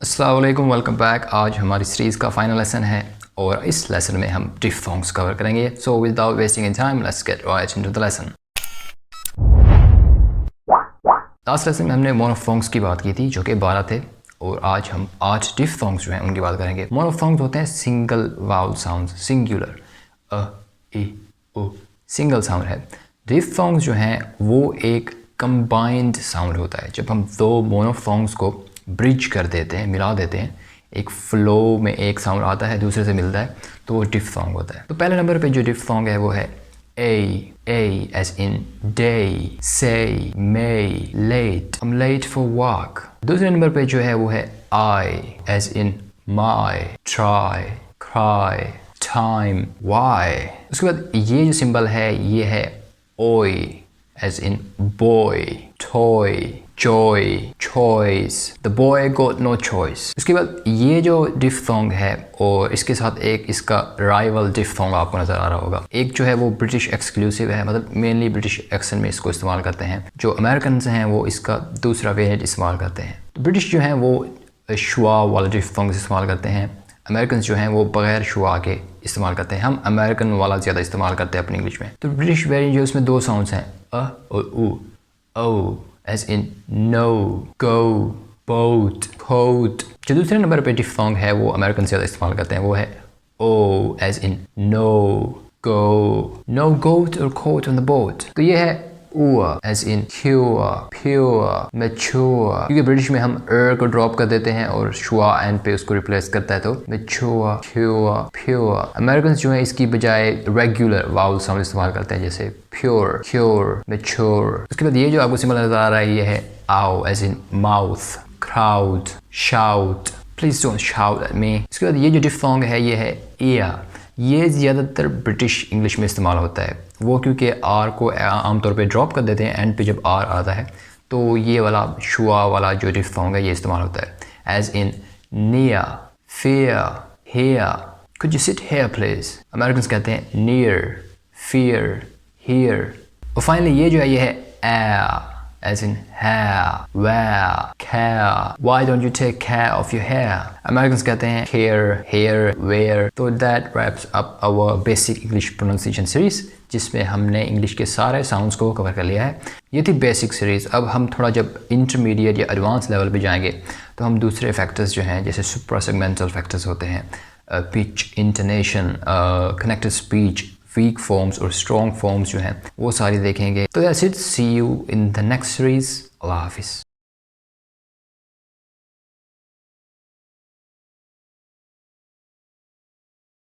अस्सलाम वालेकुम, welcome back. आज हमारी सीरीज़ का फाइनल लेसन है और इस लेसन में हम डिफथोंग्स कवर करेंगे। So without wasting in time let's get right into the lesson. Last lesson में हमने मोनोफोंग्स की बात की थी जो कि 12 थे और आज हम 8 डिफथोंग्स जो हैं उनकी बात करेंगे। मोनोफोंग्स होते हैं सिंगल वाउल साउंड, सिंगुलर अ ई उ सिंगल साउंड है। डिफथोंग्स जो हैं वो एक कंबाइंड साउंड होता है। जब हम दो मोनोफोंग्स को ब्रिज कर देते हैं, मिला देते हैं, एक फ्लो में एक साउंड आता है दूसरे से मिलता है तो वो डिफथोंग होता है। तो पहले नंबर पे जो डिफथोंग है वो है A as in day, say, may, late, I'm late for work। दूसरे नंबर पे जो है वो है I as in my, try, cry, time, why। उसके बाद ये जो सिंबल है ये है oi as in boy, toy, joy, choice, the boy got no choice। उसके बाद ये जो डिफथोंग है और इसके साथ एक इसका राइवल डिफथोंग आपको नज़र आ रहा होगा। एक जो है वो ब्रिटिश एक्सक्लूसिव है, मतलब मेनली ब्रिटिश एक्सेंट में इसको इस्तेमाल करते हैं। जो अमेरिकन हैं वो इसका दूसरा वेरिएंट इस्तेमाल करते हैं। तो ब्रिटिश जो हैं वो शुआ वाला डिफथोंग इस्तेमाल करते हैं। अमेरिकन जो हैं वो बग़ैर शुआ के इस्तेमाल करते हैं। हम अमेरिकन वाला ज़्यादा इस्तेमाल करते हैं अपनी इंग्लिश में। तो ब्रिटिश वेरिएंट जो इसमें दो साउंड्स हैं अ और उ। ओ as in no, go, boat, coat। जो दूसरे नंबर पे डिफथोंग है वो अमेरिकन ज़्यादा इस्तेमाल करते हैं, वो है o as in no, go, no goat or coat on the boat। तो ये है ua as in pure, pure, mature। क्योंकि ब्रिटिश में हम को ड्रॉप कर देते हैं और शुआ एंड पे उसको रिप्लेस करता है तो mature, pure, pure। अमेरिकन जो है इसकी बजाय रेगुलर वाउल साउंड इस्तेमाल करते हैं जैसे pure, cure, mature। उसके बाद ये जो आपको सिंबल नजर आ रहा है ये है ow as in mouth, crowd, shout। Please don't shout at me। इसके बाद ये जो डिफथोंग है ये है ear। ये ज़्यादातर ब्रिटिश इंग्लिश में इस्तेमाल होता है, वो क्योंकि आर को आमतौर पे ड्रॉप कर देते हैं एंड पे जब आर आता है तो ये वाला शुआ वाला जो डिफथोंग है ये इस्तेमाल होता है as in near, fear, here। Could you sit here please। Americans कहते हैं near, fear, here। और फाइनली ये जो है ये है air as in hair, wear, care। Why don't you take care of your hair। Americans कहते हैं care, hair, wear। तो that wraps up our basic English pronunciation series जिसमें हमने इंग्लिश के सारे साउंड्स को कवर कर लिया है। ये थी बेसिक सीरीज़। अब हम थोड़ा जब इंटरमीडिएट या एडवांस लेवल पे जाएंगे तो हम दूसरे फैक्टर्स जो हैं जैसे सुप्रासेगमेंटल फैक्टर्स होते हैं, pitch, intonation, connected speech, weak forms और स्ट्रॉन्ग फॉर्म्स जो हैं वो सारी देखेंगे। तो that's it, see you in the next series. अल्लाह हाफिज़।